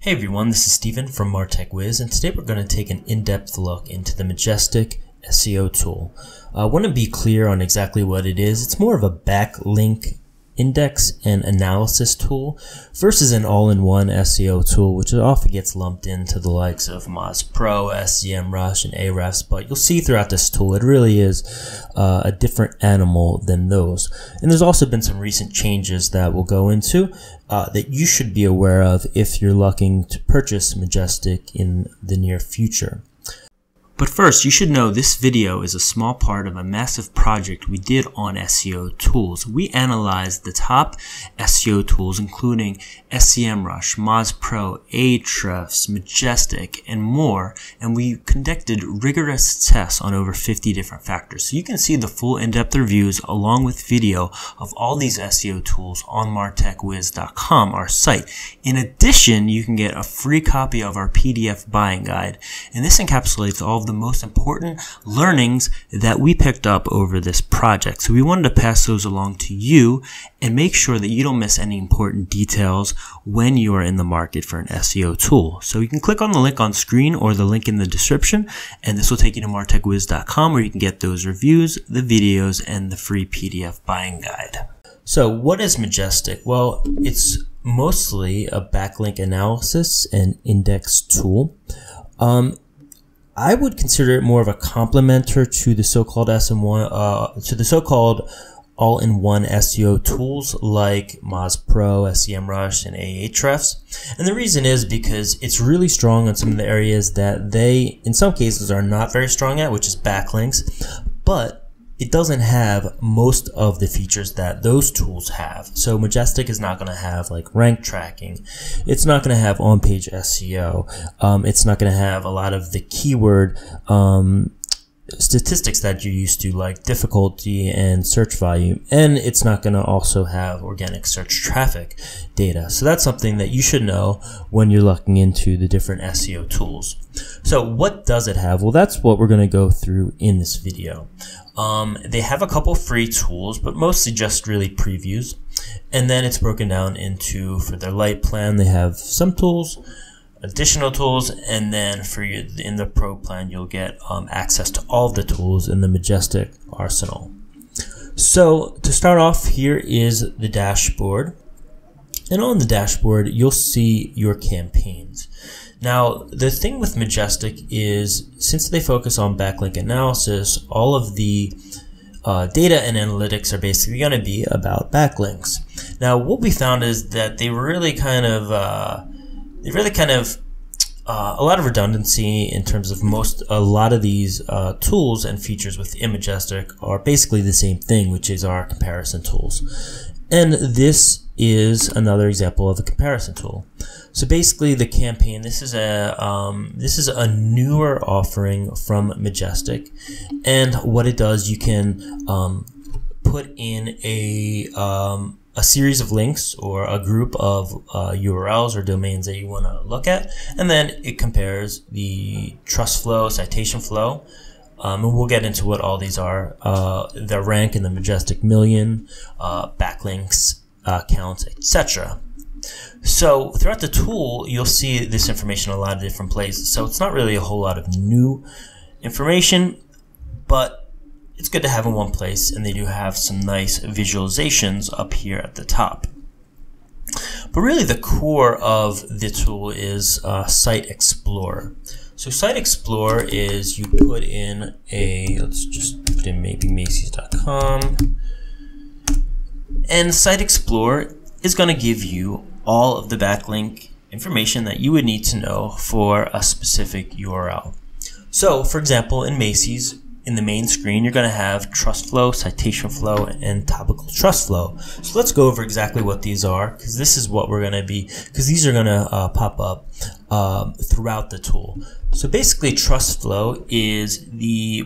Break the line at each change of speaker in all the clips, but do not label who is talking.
Hey everyone, this is Steven from MarTech Wiz, and today we're going to take an in-depth look into the Majestic SEO tool. I want to be clear on exactly what it is. It's more of a backlink index and analysis tool versus an all-in-one SEO tool, which often gets lumped into the likes of Moz Pro, SEMrush, and Ahrefs. But you'll see throughout this tool, it really is a different animal than those. And there's also been some recent changes that we'll go into that you should be aware of if you're looking to purchase Majestic in the near future. But first, you should know this video is a small part of a massive project we did on SEO tools. We analyzed the top SEO tools, including SEMrush, Moz Pro, Ahrefs, Majestic, and more, and we conducted rigorous tests on over 50 different factors. So you can see the full in-depth reviews along with video of all these SEO tools on martechwiz.com, our site. In addition, you can get a free copy of our PDF buying guide, and this encapsulates all of the most important learnings that we picked up over this project. So we wanted to pass those along to you and make sure that you don't miss any important details when you are in the market for an SEO tool. So you can click on the link on screen or the link in the description, and this will take you to martechwiz.com where you can get those reviews, the videos, and the free PDF buying guide. So what is Majestic? Well, it's mostly a backlink analysis and index tool. I would consider it more of a complementer to the so-called all-in-one SEO tools like Moz Pro, SEMrush, and Ahrefs. And the reason is because it's really strong on some of the areas that they, in some cases, are not very strong at, which is backlinks, but it doesn't have most of the features that those tools have. So Majestic is not going to have like rank tracking. It's not going to have on-page SEO. It's not going to have a lot of the keyword statistics that you're used to, like difficulty and search volume. And it's not going to also have organic search traffic data. So that's something that you should know when you're looking into the different SEO tools. So what does it have? Well, that's what we're going to go through in this video. They have a couple free tools, but mostly just really previews. And then it's broken down into, for their light plan, they have some tools, additional tools, and then for you in the pro plan, you'll get access to all of the tools in the Majestic arsenal. So to start off, here is the dashboard. And on the dashboard, you'll see your campaigns. Now, the thing with Majestic is, since they focus on backlink analysis, all of the data and analytics are basically going to be about backlinks. Now, what we found is that they really kind of a lot of redundancy in terms of a lot of these tools and features within Majestic are basically the same thing, which is our comparison tools. And this is another example of a comparison tool. So basically, the campaign, this is a newer offering from Majestic, and what it does, you can put in a series of links or a group of URLs or domains that you want to look at, and then it compares the trust flow, citation flow, and we'll get into what all these are, the rank in the Majestic million, backlinks, counts, etc. So throughout the tool, you'll see this information in a lot of different places. So it's not really a whole lot of new information, but it's good to have in one place, and they do have some nice visualizations up here at the top. But really the core of the tool is Site Explorer. So Site Explorer is you put in let's just put in maybe Macy's.com, and Site Explorer is going to give you all of the backlink information that you would need to know for a specific URL. So, for example, in Macy's, in the main screen, you're going to have trust flow, citation flow, and topical trust flow. So let's go over exactly what these are, because this is what we're going to be, because these are going to pop up throughout the tool. So basically, trust flow is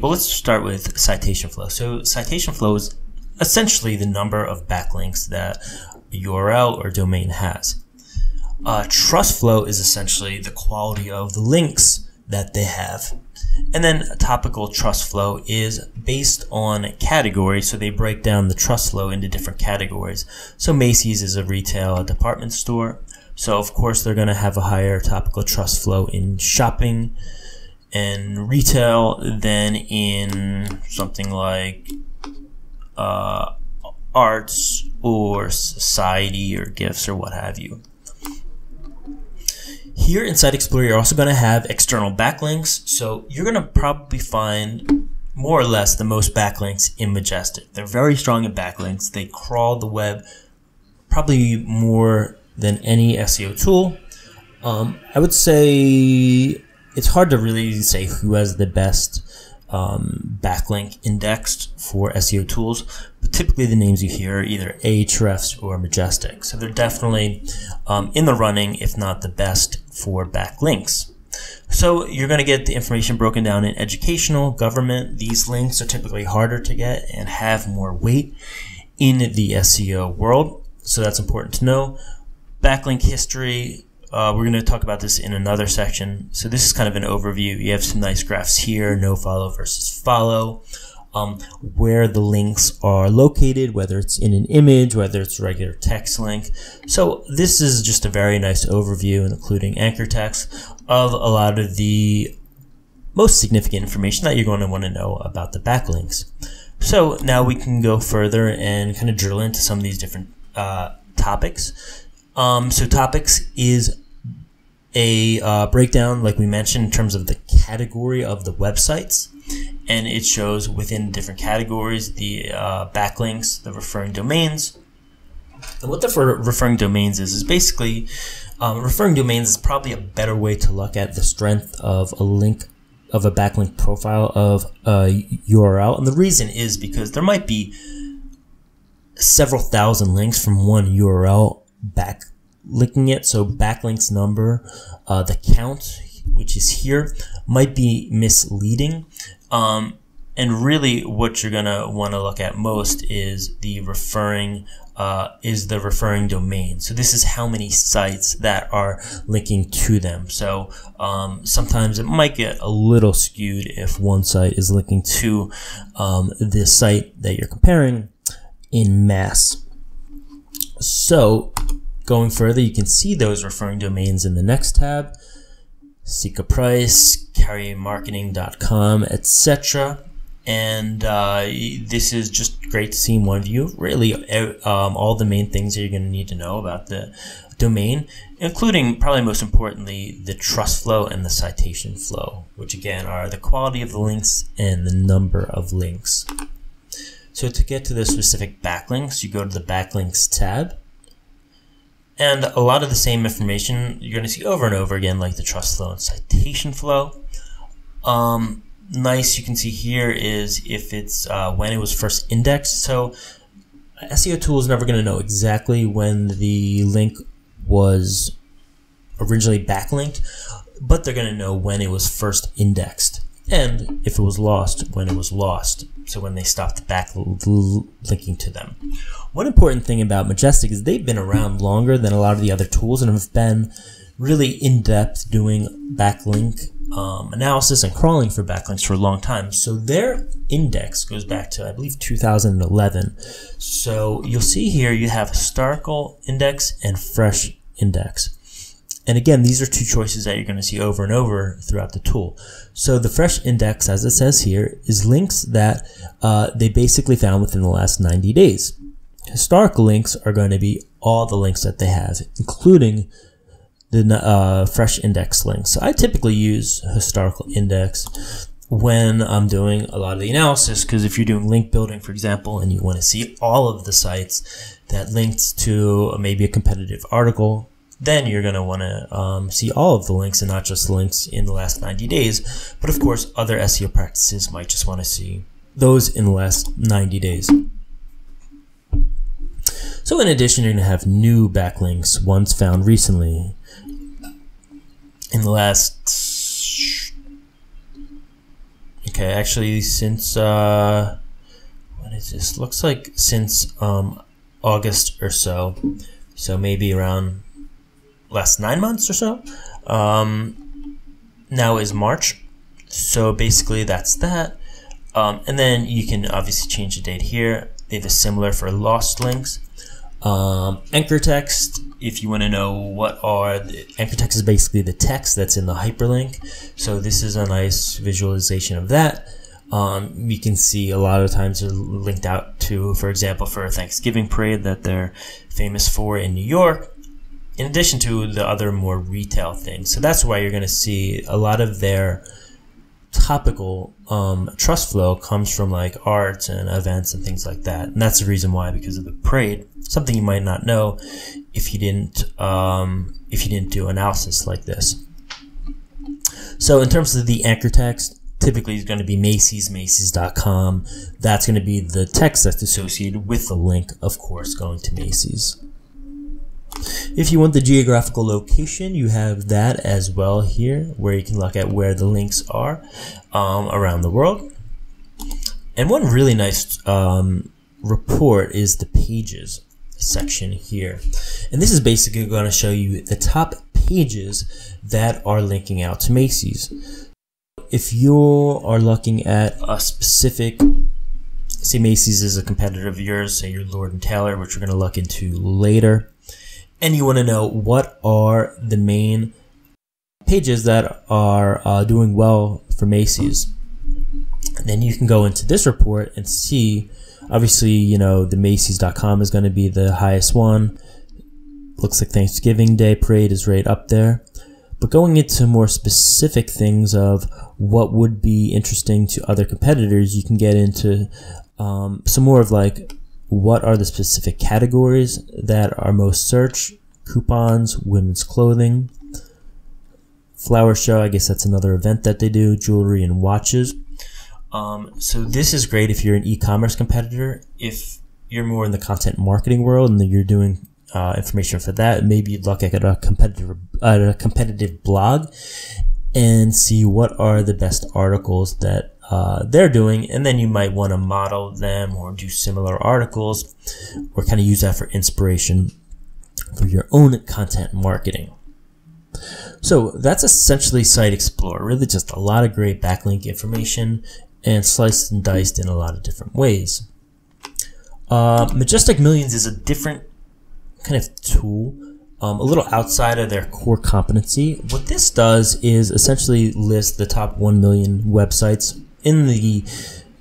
well, let's start with citation flow. So citation flow is essentially the number of backlinks that a URL or domain has. Trust flow is essentially the quality of the links that they have. And then topical trust flow is based on category, so they break down the trust flow into different categories. So Macy's is a retail department store. So of course they're going to have a higher topical trust flow in shopping and retail than in something like arts or society or gifts or what have you. Here in Site Explorer, you're also going to have external backlinks. So you're going to probably find more or less the most backlinks in Majestic. They're very strong at backlinks. They crawl the web probably more than any SEO tool. I would say it's hard to really say who has the best backlink indexed for SEO tools, but typically the names you hear are either Ahrefs or Majestic. So they're definitely in the running, if not the best for backlinks. So you're going to get the information broken down in educational, government. These links are typically harder to get and have more weight in the SEO world. So that's important to know. Backlink history. We're going to talk about this in another section. So this is kind of an overview. You have some nice graphs here, no follow versus follow, where the links are located, whether it's in an image, whether it's a regular text link. So this is just a very nice overview, including anchor text, of a lot of the most significant information that you're going to want to know about the backlinks. So now we can go further and kind of drill into some of these different topics. So topics is a breakdown, like we mentioned, in terms of the category of the websites, and it shows within different categories the backlinks, the referring domains. And what the referring domains is basically referring domains is probably a better way to look at the strength of a link, of a backlink profile of a URL. And the reason is because there might be several thousand links from one URL backlinking it. So backlinks number, the count, which is here, might be misleading. And really what you're gonna want to look at most is the referring domain. So this is how many sites that are linking to them. So sometimes it might get a little skewed if one site is linking to the site that you're comparing in mass. So going further, you can see those referring domains in the next tab. Seek a price, carrymarketing.com, etc. And this is just great to see in one view. Really, all the main things that you're going to need to know about the domain, including, probably most importantly, the trust flow and the citation flow, which again are the quality of the links and the number of links. So to get to the specific backlinks, you go to the Backlinks tab. And a lot of the same information you're going to see over and over again, like the trust flow and citation flow. Nice, you can see here is if it's when it was first indexed. So SEO tool is never going to know exactly when the link was originally backlinked, but they're going to know when it was first indexed. And if it was lost, when it was lost. So when they stopped backlinking to them. One important thing about Majestic is they've been around longer than a lot of the other tools and have been really in-depth doing backlink analysis and crawling for backlinks for a long time. So their index goes back to, I believe, 2011. So you'll see here you have historical index and fresh index. And again, these are two choices that you're going to see over and over throughout the tool. So the fresh index, as it says here, is links that they basically found within the last 90 days. Historical links are going to be all the links that they have, including the fresh index links. So I typically use historical index when I'm doing a lot of the analysis, because if you're doing link building, for example, and you want to see all of the sites that linked to maybe a competitive article, then you're going to want to see all of the links and not just the links in the last 90 days. But of course, other SEO practices might just want to see those in the last 90 days. So in addition, you're going to have new backlinks, ones found recently in the last, okay, actually since, what is this? Looks like since August or so. So maybe around last 9 months or so. Now is March. So basically that's that. And then you can obviously change the date here. They have a similar for lost links. Anchor text, if you want to know what are the anchor text, is basically the text that's in the hyperlink. So this is a nice visualization of that. You can see a lot of times they're linked out to, for example, for a Thanksgiving parade that they're famous for in New York, in addition to the other more retail things. So that's why you're going to see a lot of their topical trust flow comes from like arts and events and things like that. And that's the reason why, because of the parade, something you might not know if you didn't do analysis like this. So in terms of the anchor text, typically it's going to be Macy's, Macy's.com. That's going to be the text that's associated with the link, of course, going to Macy's. If you want the geographical location, you have that as well here, where you can look at where the links are around the world. And one really nice report is the pages section here. And this is basically going to show you the top pages that are linking out to Macy's. If you are looking at a specific, say Macy's is a competitor of yours, say you're Lord & Taylor, which we're going to look into later, and you want to know what are the main pages that are doing well for Macy's, and then you can go into this report and see, obviously, you know, the Macy's.com is going to be the highest one. Looks like Thanksgiving Day parade is right up there. But going into more specific things of what would be interesting to other competitors, you can get into some more of like, what are the specific categories that are most searched? Coupons, women's clothing, flower show, I guess that's another event that they do, jewelry and watches. So this is great if you're an e-commerce competitor. If you're more in the content marketing world and you're doing information for that, maybe you'd look at a competitive blog and see what are the best articles that they're doing, and then you might want to model them or do similar articles or kind of use that for inspiration for your own content marketing. So that's essentially Site Explorer, really just a lot of great backlink information and sliced and diced in a lot of different ways. Majestic Millions is a different kind of tool, a little outside of their core competency. What this does is essentially list the top 1 million websites in the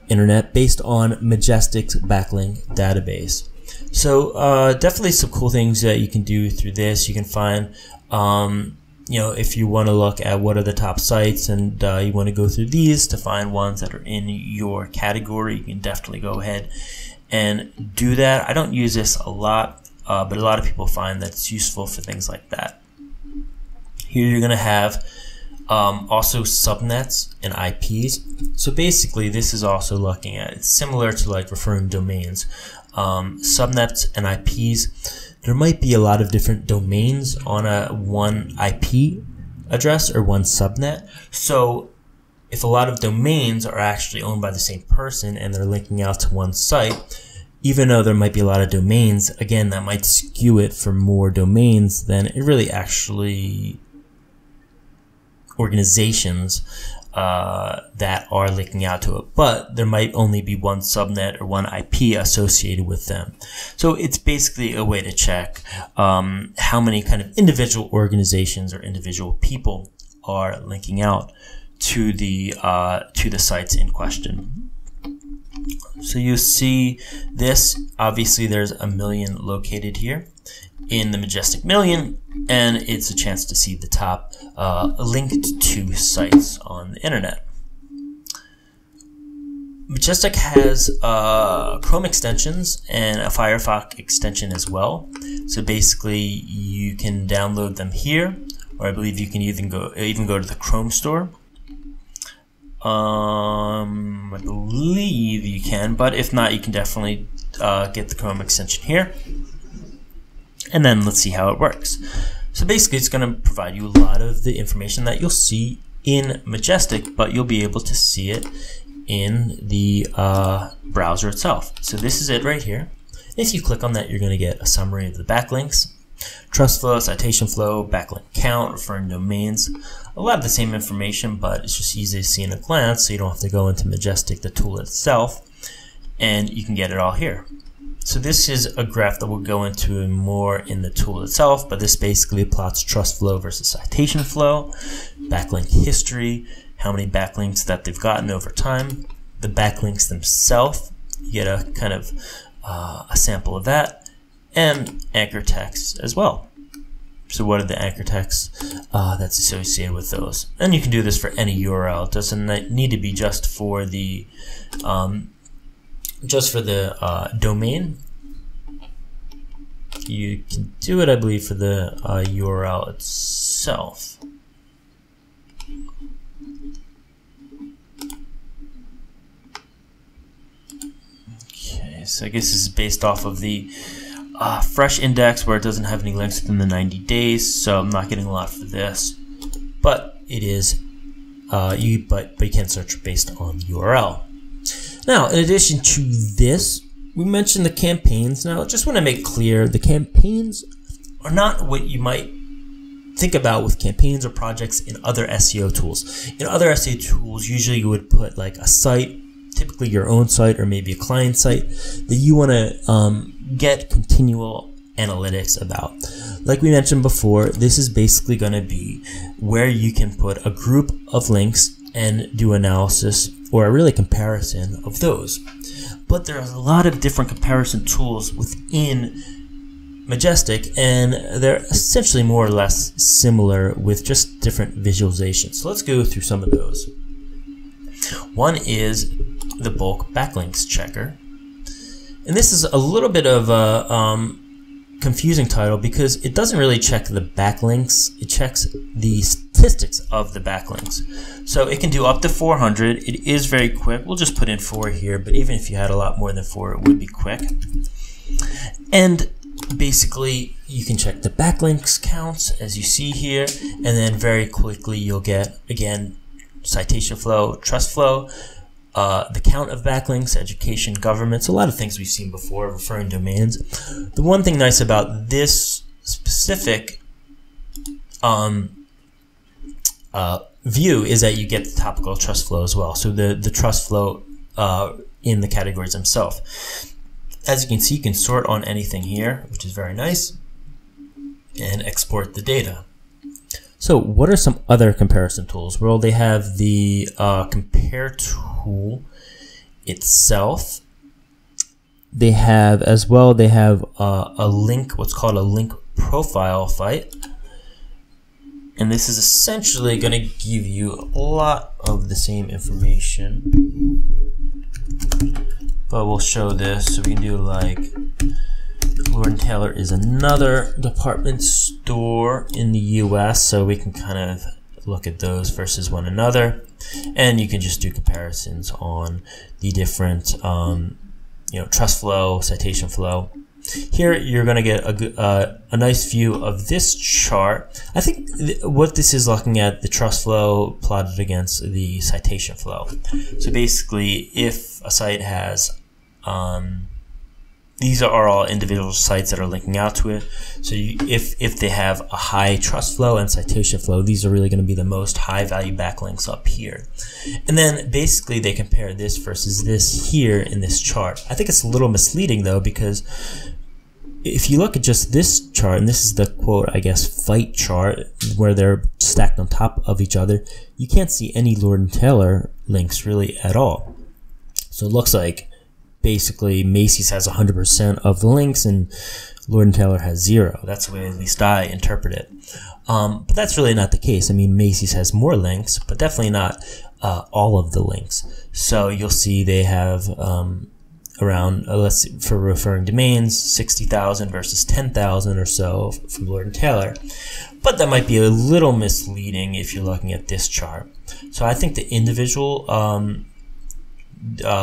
internet based on Majestic's backlink database. So definitely some cool things that you can do through this. You can find, you know, if you want to look at what are the top sites and you want to go through these to find ones that are in your category, you can definitely go ahead and do that. I don't use this a lot, but a lot of people find that it's useful for things like that. Here you're going to have also subnets and IPs. So basically this is also looking at, it's similar to like referring domains. Subnets and IPs, there might be a lot of different domains on a one IP address or one subnet. So if a lot of domains are actually owned by the same person and they're linking out to one site, even though there might be a lot of domains, again, that might skew it for more domains than it really actually organizations that are linking out to it, but there might only be one subnet or one IP associated with them. So it's basically a way to check how many kind of individual organizations or individual people are linking out to the sites in question. So you see this, obviously there's a million located here in the Majestic Million, and it's a chance to see the top linked to sites on the internet. Majestic has Chrome extensions and a Firefox extension as well. So basically you can download them here, or I believe you can even go to the Chrome store. I believe you can, but if not, you can definitely get the Chrome extension here. And then let's see how it works. So basically it's going to provide you a lot of the information that you'll see in Majestic, but you'll be able to see it in the browser itself. So this is it right here. If you click on that, you're going to get a summary of the backlinks, trust flow, citation flow, backlink count, referring domains, a lot of the same information, but it's just easy to see in a glance, so you don't have to go into Majestic, the tool itself, and you can get it all here. So this is a graph that we'll go into more in the tool itself, but this basically plots trust flow versus citation flow, backlink history, how many backlinks that they've gotten over time, the backlinks themselves, you get a kind of a sample of that, and anchor text as well. So what are the anchor texts that's associated with those? And you can do this for any URL. It doesn't need to be just for the domain. You can do it, I believe, for the URL itself. Okay, so I guess this is based off of the fresh index where it doesn't have any links within the 90 days, so I'm not getting a lot for this. But it is, but you can search based on URL. Now, in addition to this, we mentioned the campaigns. Now, I just want to make clear the campaigns are not what you might think about with campaigns or projects in other SEO tools. In other SEO tools, usually you would put like a site, typically your own site or maybe a client site, that you want to get continual analytics about. Like we mentioned before, this is basically going to be where you can put a group of links and do analysis or a really comparison of those. But there are a lot of different comparison tools within Majestic, and they're essentially more or less similar with just different visualizations. So let's go through some of those. One is the bulk backlinks checker. And this is a little bit of a confusing title because it doesn't really check the backlinks, it checks the statistics of the backlinks. So it can do up to 400. It is very quick. We'll just put in 4 here, but even if you had a lot more than 4, it would be quick. And basically you can check the backlinks counts as you see here, and then very quickly you'll get, again, citation flow, trust flow, the count of backlinks, education, governments, a lot of things we've seen before, referring domains. The one thing nice about this specific view is that you get the topical trust flow as well. So the trust flow in the categories themselves. As you can see, you can sort on anything here, which is very nice, and export the data. So what are some other comparison tools? Well, they have the compare tool itself. They have as well, they have a link, what's called a link profile fight. And this is essentially going to give you a lot of the same information. But we'll show this. So we can do like Lord & Taylor is another department store in the US, so we can kind of look at those versus one another, and you can just do comparisons on the different trust flow, citation flow. Here you're going to get a nice view of this chart. I think what this is looking at, the trust flow plotted against the citation flow. So basically, if a site has these are all individual sites that are linking out to it. So if they have a high trust flow and citation flow, these are really going to be the most high value backlinks up here. And then basically they compare this versus this here in this chart. I think it's a little misleading though, because if you look at just this chart, and this is the quote, I guess, fight chart, where they're stacked on top of each other, you can't see any Lord & Taylor links really at all. So it looks like basically Macy's has 100% of the links and Lord & Taylor has 0. That's the way at least I interpret it. But that's really not the case. I mean, Macy's has more links, but definitely not all of the links. So you'll see they have around, let's see, for referring domains, 60,000 versus 10,000 or so from Lord & Taylor. But that might be a little misleading if you're looking at this chart. So I think the individual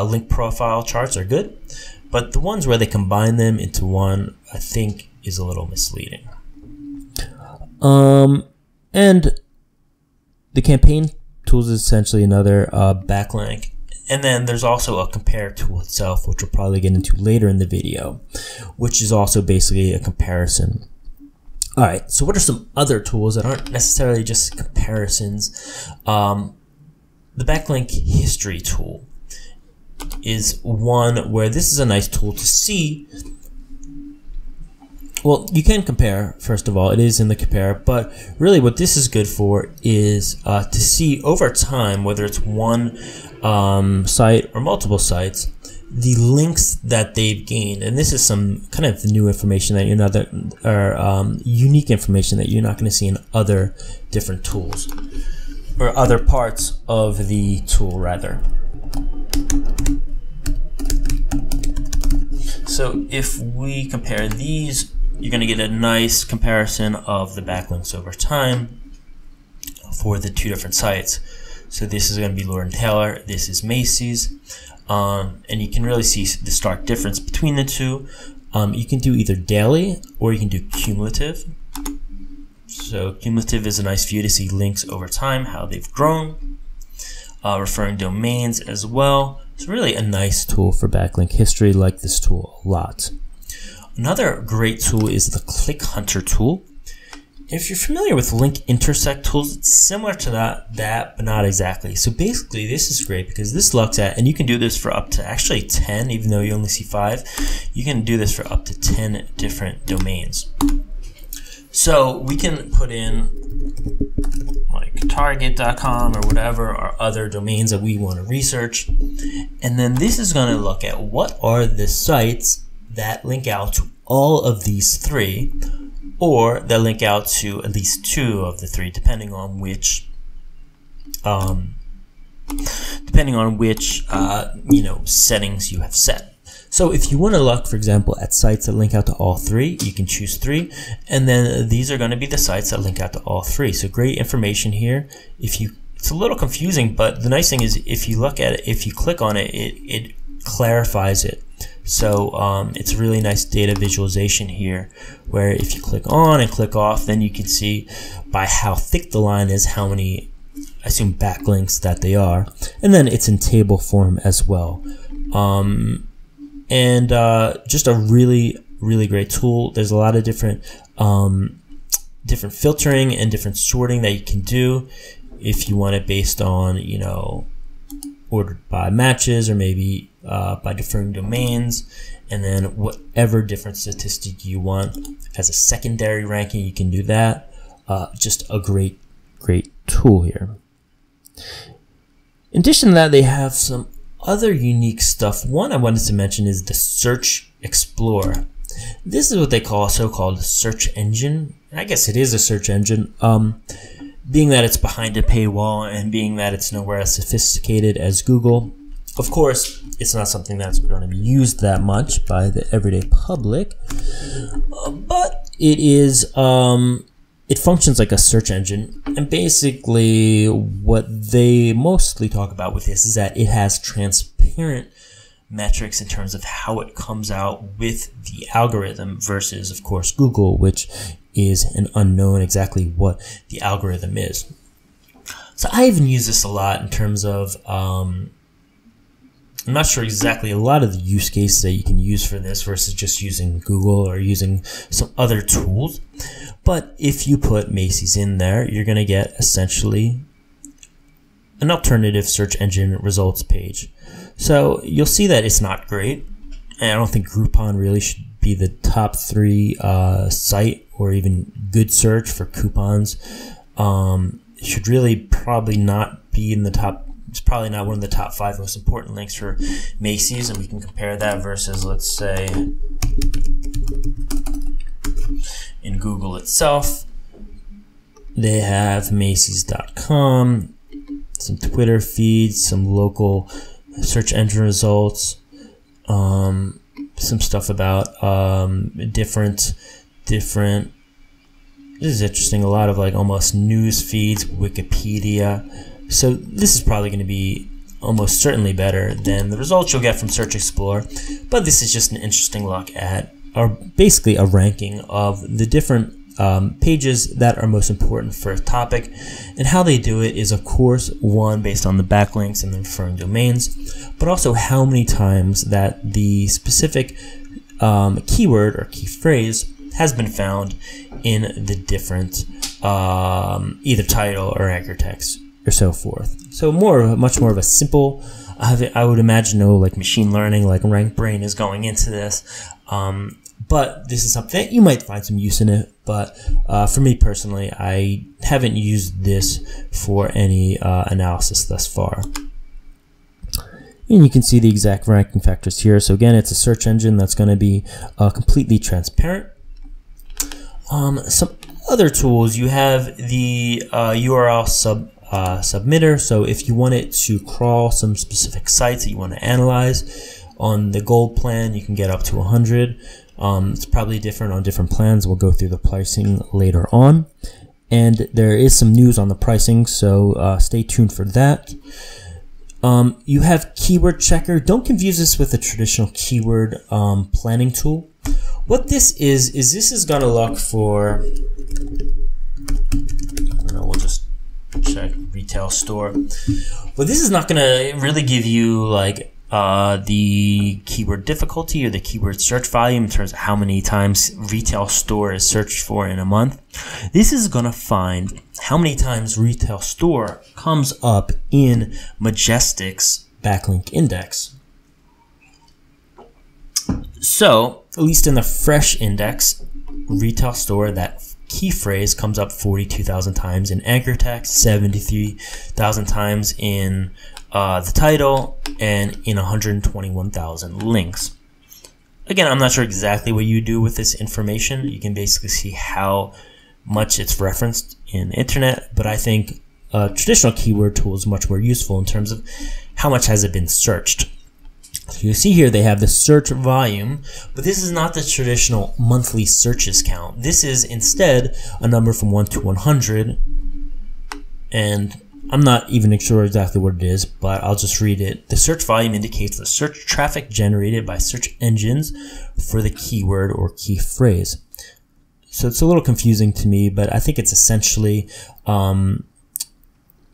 link profile charts are good, but the ones where they combine them into one, I think, is a little misleading. And the campaign tools is essentially another backlink. And then there's also a compare tool itself, which we'll probably get into later in the video, which is also basically a comparison. All right, so what are some other tools that aren't necessarily just comparisons? The backlink history tool. is one where this is a nice tool to see. Well, you can compare, first of all, it is in the compare, but really what this is good for is to see over time, whether it's one site or multiple sites, the links that they've gained. And this is some kind of new information that you're not, or unique information that you're not going to see in other different tools, or other parts of the tool, rather. So if we compare these, you're going to get a nice comparison of the backlinks over time for the two different sites. So this is going to be Lord & Taylor, this is Macy's, and you can really see the stark difference between the two. You can do either daily or you can do cumulative. So cumulative is a nice view to see links over time, how they've grown, referring domains as well. It's really a nice tool for backlink history. Like this tool a lot. Another great tool is the Click Hunter tool. If you're familiar with link intersect tools, it's similar to that, but not exactly. So basically, this is great because this looks at, and you can do this for up to actually 10, even though you only see 5. You can do this for up to 10 different domains. So we can put in like target.com or whatever, or other domains that we want to research. And then this is going to look at what are the sites that link out to all of these 3, or that link out to at least 2 of the 3, depending on which settings you have set. So if you want to look, for example, at sites that link out to all 3, you can choose 3, and then these are going to be the sites that link out to all 3. So great information here. It's a little confusing, but the nice thing is if you look at it, if you click on it, it clarifies it. So it's a really nice data visualization here, where if you click on and click off, then you can see by how thick the line is, how many, I assume, backlinks that they are. And then it's in table form as well. Just a really, really great tool. There's a lot of different filtering and different sorting that you can do if you want it based on, ordered by matches, or maybe by deferring domains, and then whatever different statistic you want as a secondary ranking, you can do that. Just a great tool here. In addition to that, they have some other unique stuff. One I wanted to mention is the Search Explorer. This is what they call a so-called search engine. I guess it is a search engine. Being that it's behind a paywall and being that it's nowhere as sophisticated as Google, of course, it's not something that's going to be used that much by the everyday public, but it is, it functions like a search engine. And basically what they mostly talk about with this is that it has transparent metrics in terms of how it comes out with the algorithm versus, of course, Google, which is an unknown exactly what the algorithm is. So I even use this a lot in terms of, I'm not sure exactly a lot of the use cases that you can use for this versus just using Google or using some other tools. But if you put Macy's in there, you're going to get essentially an alternative search engine results page. So you'll see that it's not great. And I don't think Groupon really should be the top 3 site or even good search for coupons. It should really probably not be in the top. It's probably not one of the top 5 most important links for Macy's, and we can compare that versus, let's say, in Google itself. They have Macy's.com, some Twitter feeds, some local search engine results, some stuff about different. This is interesting. A lot of like almost news feeds, Wikipedia. So this is probably going to be almost certainly better than the results you'll get from Search Explorer. But this is just an interesting look at, or basically a ranking of the different pages that are most important for a topic. And how they do it is, of course, one, based on the backlinks and the referring domains, but also how many times that the specific keyword or key phrase has been found in the different either title or anchor text or so forth. So much more of a simple I would imagine no like machine learning, like RankBrain is going into this. But this is something that you might find some use in it. But for me personally, I haven't used this for any analysis thus far. And you can see the exact ranking factors here. So again, it's a search engine that's going to be completely transparent. Some other tools, you have the URL submitter. So if you want it to crawl some specific sites that you want to analyze, on the gold plan, you can get up to 100. It's probably different on different plans. We'll go through the pricing later on. And there is some news on the pricing, so stay tuned for that. You have keyword checker. Don't confuse this with a traditional keyword planning tool. What this is this is going to look for, I don't know, we'll just check retail store. But this is not going to really give you like the keyword difficulty or the keyword search volume in terms of how many times retail store is searched for in a month. This is going to find how many times retail store comes up in Majestic's backlink index. So, at least in the fresh index, retail store, that key phrase comes up 42,000 times in anchor text, 73,000 times in the title, and in 121,000 links. Again, I'm not sure exactly what you do with this information. You can basically see how much it's referenced in the internet, but I think a traditional keyword tool is much more useful in terms of how much has it been searched. So you see here they have the search volume, but this is not the traditional monthly searches count. This is instead a number from 1 to 100, and I'm not even sure exactly what it is, but I'll just read it. The search volume indicates the search traffic generated by search engines for the keyword or key phrase. So it's a little confusing to me, but I think it's essentially,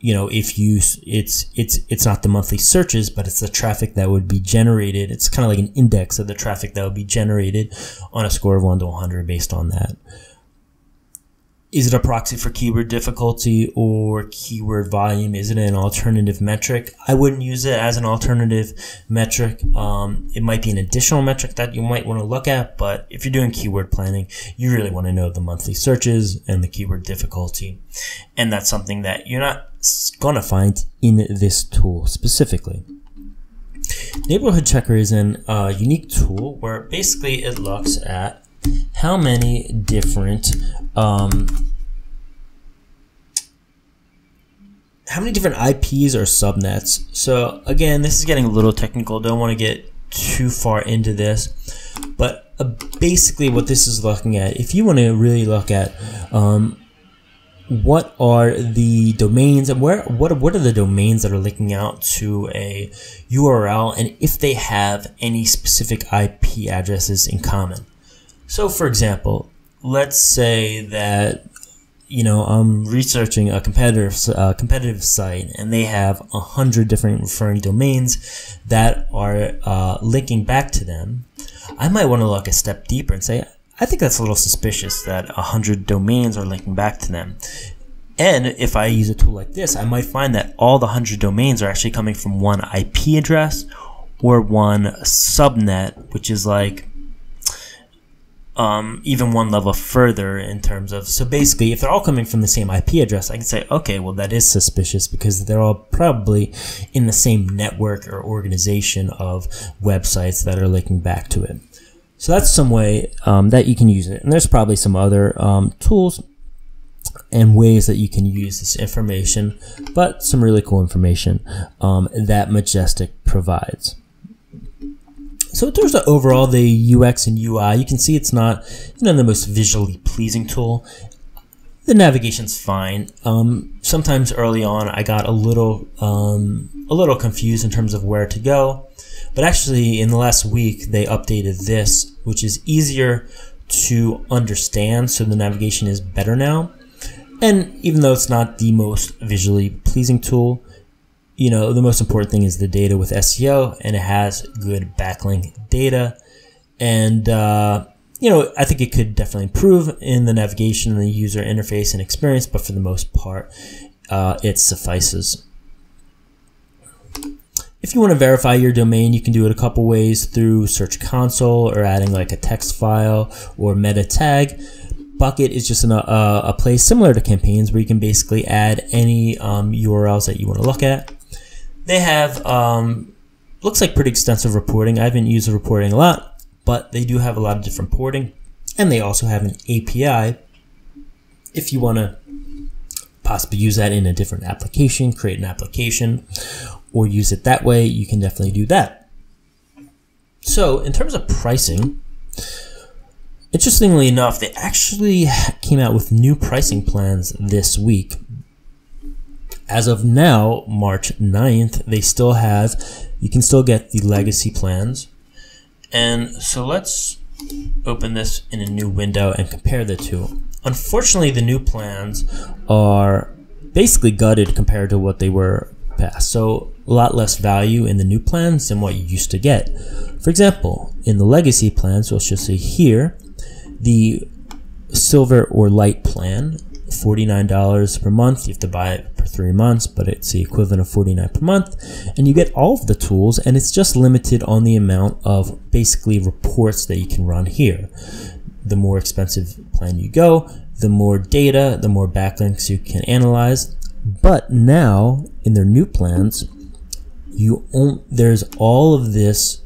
you know, if you, it's not the monthly searches, but it's the traffic that would be generated. It's kind of like an index of the traffic that would be generated on a score of 1 to 100 based on that. Is it a proxy for keyword difficulty or keyword volume? Is it an alternative metric? I wouldn't use it as an alternative metric. It might be an additional metric that you might want to look at, but if you're doing keyword planning, you really want to know the monthly searches and the keyword difficulty. And that's something that you're not going to find in this tool specifically. Neighborhood Checker is an unique tool where basically it looks at how many different IPs or subnets. So again, this is getting a little technical. Don't want to get too far into this, but basically what this is looking at, if you want to really look at what are the domains and what are the domains that are linking out to a URL, and if they have any specific IP addresses in common. So for example, let's say that, you know, I'm researching a competitive site and they have 100 different referring domains that are linking back to them. I might want to look a step deeper and say, I think that's a little suspicious that 100 domains are linking back to them. And if I use a tool like this, I might find that all the 100 domains are actually coming from one IP address or one subnet, which is like even one level further in terms of, so basically if they're all coming from the same IP address, I can say, okay, well that is suspicious because they're all probably in the same network or organization of websites that are linking back to it. So that's some way that you can use it. And there's probably some other tools and ways that you can use this information, but some really cool information that Majestic provides. So in terms of overall the UX and UI, you can see it's not, you know, the most visually pleasing tool. The navigation's fine. Sometimes early on I got a little confused in terms of where to go, but actually in the last week they updated this, which is easier to understand, so the navigation is better now. And even though it's not the most visually pleasing tool, you know, the most important thing is the data with SEO, and it has good backlink data. And, you know, I think it could definitely improve in the navigation and the user interface and experience, but for the most part, it suffices. If If you want to verify your domain, you can do it a couple ways through Search Console or adding like a text file or meta tag. Bucket is just a place similar to Campaigns where you can basically add any URLs that you want to look at. They have, looks like pretty extensive reporting. I haven't used the reporting a lot, but they do have a lot of different reporting. And they also have an API if you want to possibly use that in a different application, create an application, or use it that way, you can definitely do that. So in terms of pricing, interestingly enough, they actually came out with new pricing plans this week. As of now, March 9th, they still have, you can still get the legacy plans. And so let's open this in a new window and compare the two. Unfortunately, the new plans are basically gutted compared to what they were past. So a lot less value in the new plans than what you used to get. For example, in the legacy plans, we'll just see here, the silver or light plan, $49 per month. You have to buy it for 3 months, but it's the equivalent of $49 per month. And you get all of the tools, and it's just limited on the amount of basically reports that you can run here. The more expensive plan you go, the more data, the more backlinks you can analyze. But now in their new plans, there's all of this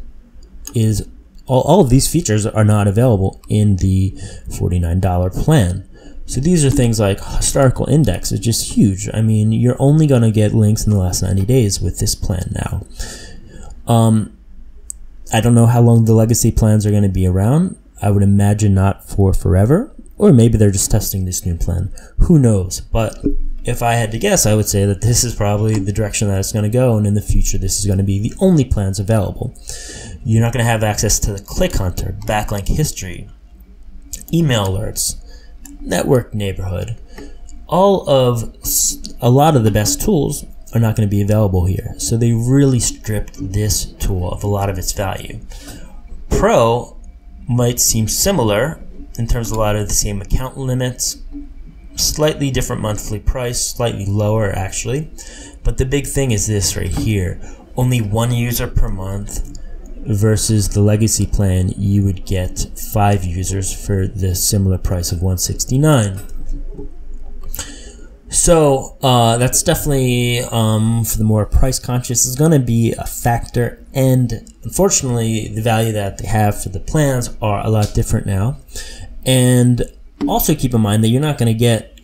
is all of these features are not available in the $49 plan. So these are things like historical index is just huge. I mean, you're only going to get links in the last 90 days with this plan now. I don't know how long the legacy plans are going to be around. I would imagine not for forever, or maybe they're just testing this new plan. Who knows? But if I had to guess, I would say that this is probably the direction that it's going to go, and in the future this is going to be the only plans available. You're not going to have access to the click hunter, backlink history, email alerts, network neighborhood. A lot of the best tools are not going to be available here. So they really stripped this tool of a lot of its value. Pro might seem similar in terms of a lot of the same account limits, slightly different monthly price, slightly lower actually. But the big thing is this right here. Only 1 user per month versus the legacy plan, you would get 5 users for the similar price of $169. So that's definitely for the more price conscious is going to be a factor, and unfortunately the value that they have for the plans are a lot different now. And also keep in mind that you're not going to get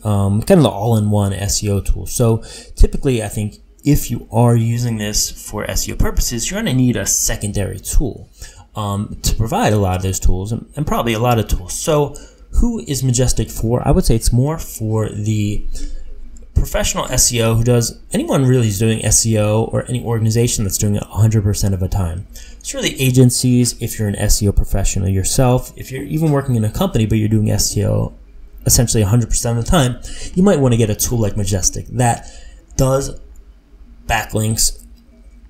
kind of the all-in-one SEO tool. So typically I think if you are using this for SEO purposes, you're going to need a secondary tool to provide a lot of those tools, and probably a lot of tools. So who is Majestic for? I would say it's more for the professional SEO who does, anyone really who's doing SEO, or any organization that's doing it 100% of the time. It's really agencies, if you're an SEO professional yourself, if you're even working in a company but you're doing SEO essentially 100% of the time, you might want to get a tool like Majestic that does backlinks,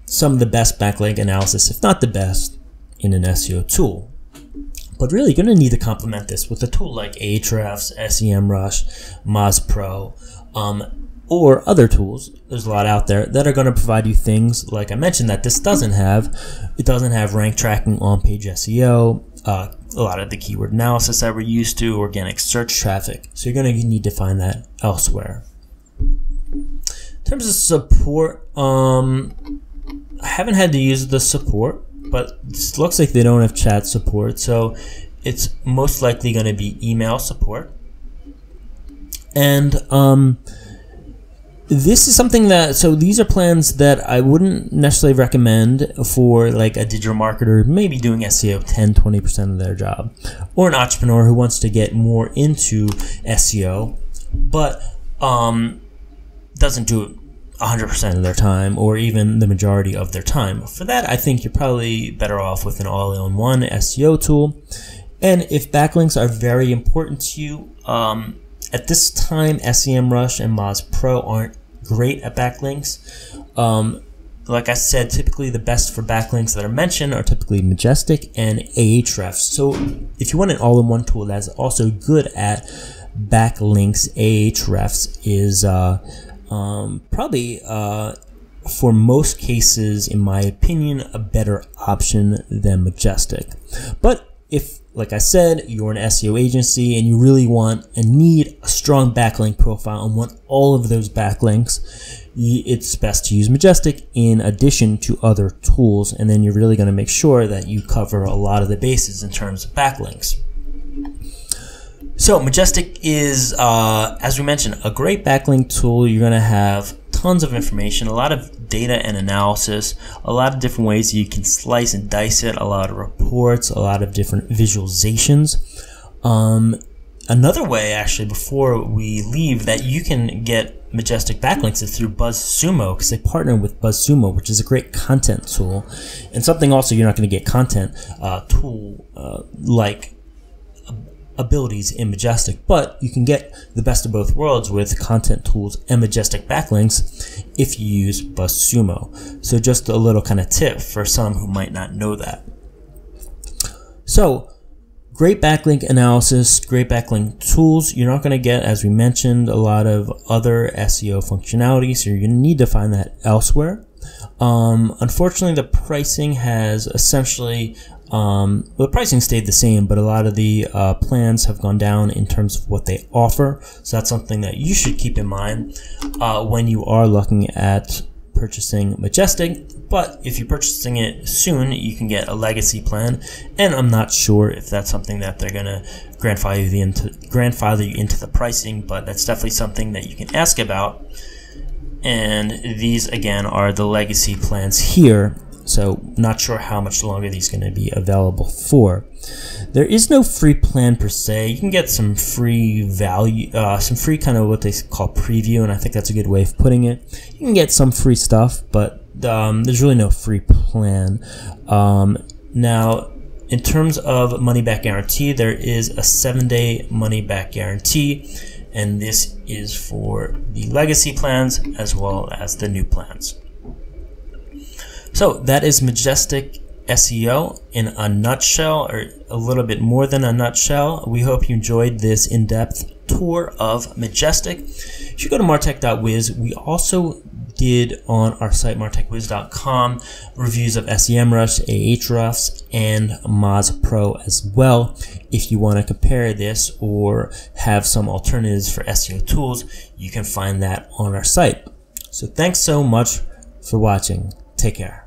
some of the best backlink analysis, if not the best, in an SEO tool. But really, you're going to need to complement this with a tool like Ahrefs, SEMrush, Moz Pro, or other tools. There's a lot out there that are going to provide you things like I mentioned that this doesn't have. It doesn't have rank tracking, on-page SEO, a lot of the keyword analysis that we're used to, organic search traffic. So you're going to need to find that elsewhere. In terms of support, I haven't had to use the support, but it looks like they don't have chat support, so it's most likely going to be email support. And this is something that, so these are plans that I wouldn't necessarily recommend for like a digital marketer, maybe doing SEO 10-20% of their job, or an entrepreneur who wants to get more into SEO, but doesn't do it 100% of their time, or even the majority of their time. For that, I think you're probably better off with an all-in-one SEO tool. And if backlinks are very important to you, at this time, SEMrush and Moz Pro aren't great at backlinks. Like I said, typically the best for backlinks that are mentioned are typically Majestic and Ahrefs. So if you want an all-in-one tool that's also good at backlinks, Ahrefs is probably for most cases, in my opinion, a better option than Majestic. But if, like I said, you're an SEO agency and you really want and need a strong backlink profile and want all of those backlinks, it's best to use Majestic in addition to other tools, and then you're really going to make sure that you cover a lot of the bases in terms of backlinks. So Majestic is, as we mentioned, a great backlink tool. You're going to have tons of information, a lot of data and analysis, a lot of different ways you can slice and dice it, a lot of reports, a lot of different visualizations. Another way, actually, before we leave, that you can get Majestic backlinks is through BuzzSumo, because they partner with BuzzSumo, which is a great content tool, and something also you're not going to get content tool like abilities in Majestic, but you can get the best of both worlds with content tools and Majestic backlinks if you use BuzzSumo. So just a little kind of tip for some who might not know that. So great backlink analysis, great backlink tools. You're not going to get, as we mentioned, a lot of other SEO functionality, so you're going to need to find that elsewhere. Unfortunately, the pricing has essentially the pricing stayed the same, but a lot of the plans have gone down in terms of what they offer. So that's something that you should keep in mind when you are looking at purchasing Majestic. But if you're purchasing it soon, you can get a legacy plan, and I'm not sure if that's something that they're going to grandfather you into the pricing, but that's definitely something that you can ask about. And these again are the legacy plans here. So not sure how much longer these are going to be available for. There is no free plan per se. You can get some free value, some free kind of what they call preview, and I think that's a good way of putting it. You can get some free stuff, but there's really no free plan. Now, in terms of money back guarantee, there is a 7-day money back guarantee, and this is for the legacy plans as well as the new plans. So that is Majestic SEO in a nutshell, or a little bit more than a nutshell. We hope you enjoyed this in-depth tour of Majestic. If you go to MarTech.Wiz, we also did on our site MarTechWiz.com reviews of SEMrush, Ahrefs, and Moz Pro as well. If you want to compare this or have some alternatives for SEO tools, you can find that on our site. So thanks so much for watching. Take care.